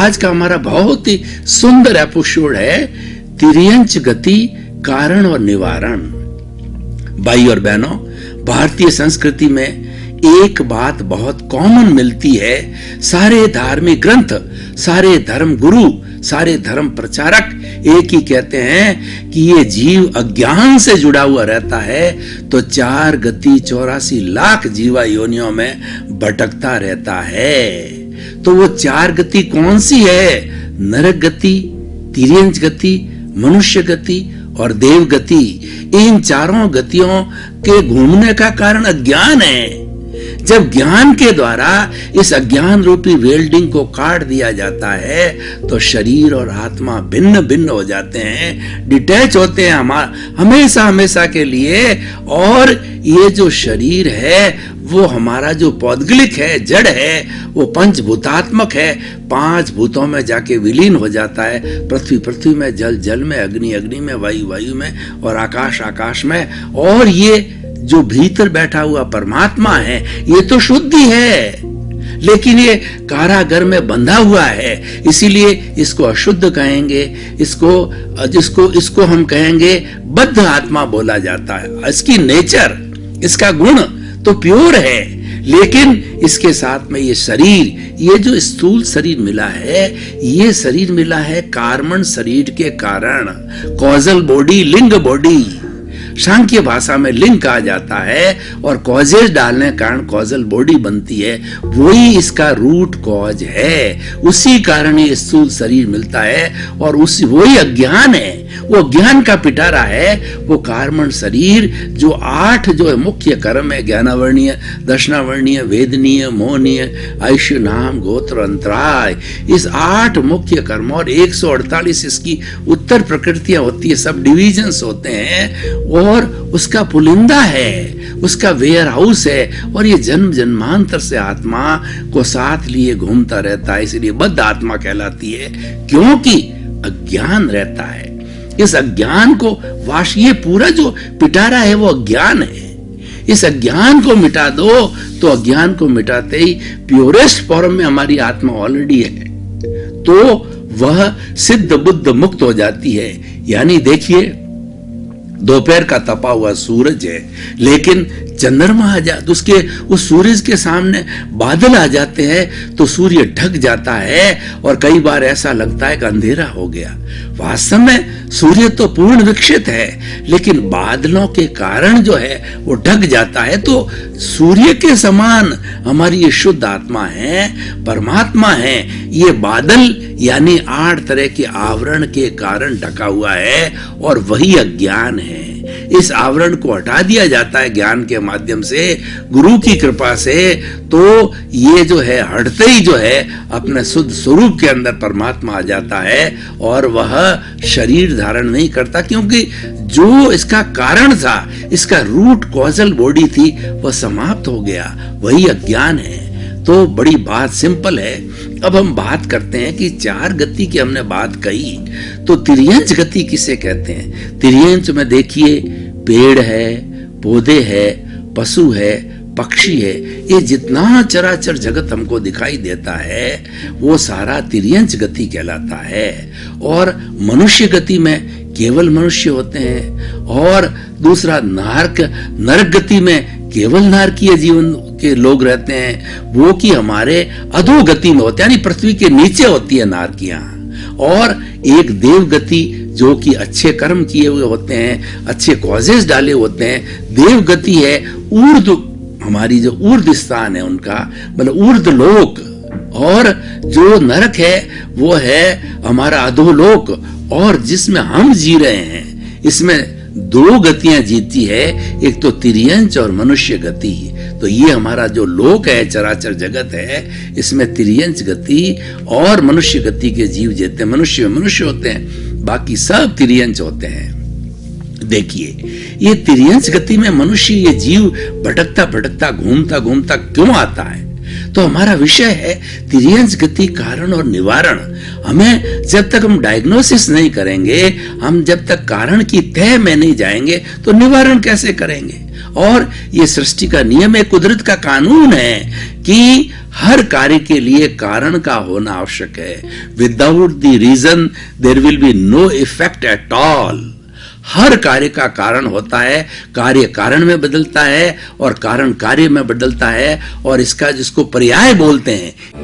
आज का हमारा बहुत ही सुंदर एपिसोड है तिर्यंच गति, कारण और निवारण। भाई और बहनों, भारतीय संस्कृति में एक बात बहुत कॉमन मिलती है। सारे धार्मिक ग्रंथ, सारे धर्म गुरु, सारे धर्म प्रचारक एक ही कहते हैं कि ये जीव अज्ञान से जुड़ा हुआ रहता है तो 4 गति 84 लाख जीवा योनियों में भटकता रहता है। तो वो 4 गति कौन सी है? नरक गति, तिर्यंच गति, मनुष्य गति और देव गति। इन चारों गतियों के घूमने का कारण अज्ञान है। जब ज्ञान के द्वारा इस अज्ञान रूपी वेल्डिंग को काट दिया जाता है तो शरीर और आत्मा भिन्न भिन्न हो जाते हैं, डिटैच होते हैं हमेशा हमेशा के लिए। और ये जो शरीर है वो हमारा जो पौद्गलिक है, जड़ है, वो पंचभूतात्मक है। 5 भूतों में जाके विलीन हो जाता है। पृथ्वी पृथ्वी में, जल जल में, अग्नि अग्नि में, वायु वायु में और आकाश आकाश में। और ये जो भीतर बैठा हुआ परमात्मा है ये तो शुद्धि है, लेकिन ये कारागर में बंधा हुआ है, इसीलिए इसको अशुद्ध कहेंगे। इसको हम कहेंगे बद्ध आत्मा बोला जाता है। इसकी नेचर, इसका गुण तो प्योर है, लेकिन इसके साथ में ये शरीर, ये जो स्थूल शरीर मिला है, ये शरीर मिला है कार्मण शरीर के कारण। कॉजल बॉडी, लिंग बॉडी, सांख्य भाषा में लिंग कहा जाता है और कॉजेज डालने के कारण कॉजल बॉडी बनती है। वही इसका रूट कॉज है, उसी कारण ये स्थूल शरीर मिलता है। और वही अज्ञान है, वो अज्ञान का पिटारा है, वो कार्मण शरीर जो 8 जो है मुख्य कर्म है, ज्ञानावर्णीय, दर्शनावर्णीय, वेदनीय, मोहनीय, आयुष्य, नाम, गोत्र, अंतराय। इस 8 मुख्य कर्म और 148 इसकी उत्तर प्रकृतियां होती है, सब डिविजन्स होते हैं। और उसका पुलिंदा है, उसका वेयर हाउस है। और ये जन्म जन्मांतर से आत्मा को साथ लिए घूमता रहता है, इसलिए बद्ध आत्मा कहलाती है, क्योंकि अज्ञान रहता है। इस अज्ञान को ये पूरा जो पिटारा है वो अज्ञान है। इस अज्ञान को मिटा दो तो अज्ञान को मिटाते ही प्योरेस्ट फॉर्म में हमारी आत्मा ऑलरेडी है, तो वह सिद्ध बुद्ध मुक्त हो जाती है। यानी देखिए, दोपहर का तपा हुआ सूरज है, लेकिन चंद्रमा आ जाता, उस सूरज के सामने बादल आ जाते हैं तो सूर्य ढक जाता है और कई बार ऐसा लगता है कि अंधेरा हो गया। वास्तव में सूर्य तो पूर्ण विकसित है, लेकिन बादलों के कारण जो है वो ढक जाता है। तो सूर्य के समान हमारी ये शुद्ध आत्मा है, परमात्मा है। ये बादल यानी 8 तरह के आवरण के कारण ढका हुआ है और वही अज्ञान है। इस आवरण को हटा दिया जाता है ज्ञान के माध्यम से, गुरु की कृपा से, तो ये जो है हटते ही जो है अपने शुद्ध स्वरूप के अंदर परमात्मा आ जाता है और वह शरीर धारण नहीं करता, क्योंकि जो इसका कारण था, इसका रूट कॉजल बॉडी थी, वह समाप्त हो गया। वही अज्ञान है। तो बड़ी बात सिंपल है। अब हम बात करते हैं कि 4 गति की हमने बात कही, तो तिर्यंच गति किसे कहते हैं? तिर्यंच में देखिए, पेड़ है, पौधे है, पशु है, पक्षी है, ये जितना चराचर जगत हमको दिखाई देता है वो सारा तिर्यंच गति कहलाता है। और मनुष्य गति में केवल मनुष्य होते हैं, और दूसरा नरक गति में केवल नारकीय जीवन के लोग रहते हैं, वो कि हमारे अधोगति में होते हैं, यानी पृथ्वी के नीचे होती है नारकियां। और एक देव गति जो कि अच्छे कर्म किए हुए होते हैं, अच्छे कॉजेस डाले होते हैं। देव गति है ऊर्ध्व, हमारी जो ऊर्ध्व स्थान है उनका, मतलब ऊर्ध्व लोक। और जो नरक है वो है हमारा अधोलोक, और जिसमें हम जी रहे हैं इसमें 2 गतियां जीती है, एक तो तिर्यंच और मनुष्य गति। तो ये हमारा जो लोक है, चराचर जगत है, इसमें तिर्यंच गति और मनुष्य गति के जीव जीते हैं। मनुष्य होते हैं, बाकी सब तिर्यंच होते हैं। देखिए, ये तिर्यंच गति में मनुष्य, ये जीव भटकता भटकता घूमता घूमता क्यों आता है? तो हमारा विषय है तिर्यंच गति, कारण और निवारण। हमें जब तक हम डायग्नोसिस नहीं करेंगे, हम जब तक कारण की तह में नहीं जाएंगे, तो निवारण कैसे करेंगे? और ये सृष्टि का नियम है, कुदरत का कानून है कि हर कार्य के लिए कारण का होना आवश्यक है। Without the reason there will be no effect at all. हर कार्य का कारण होता है, कार्य कारण में बदलता है और कारण कार्य में बदलता है, और इसका जिसको पर्याय बोलते हैं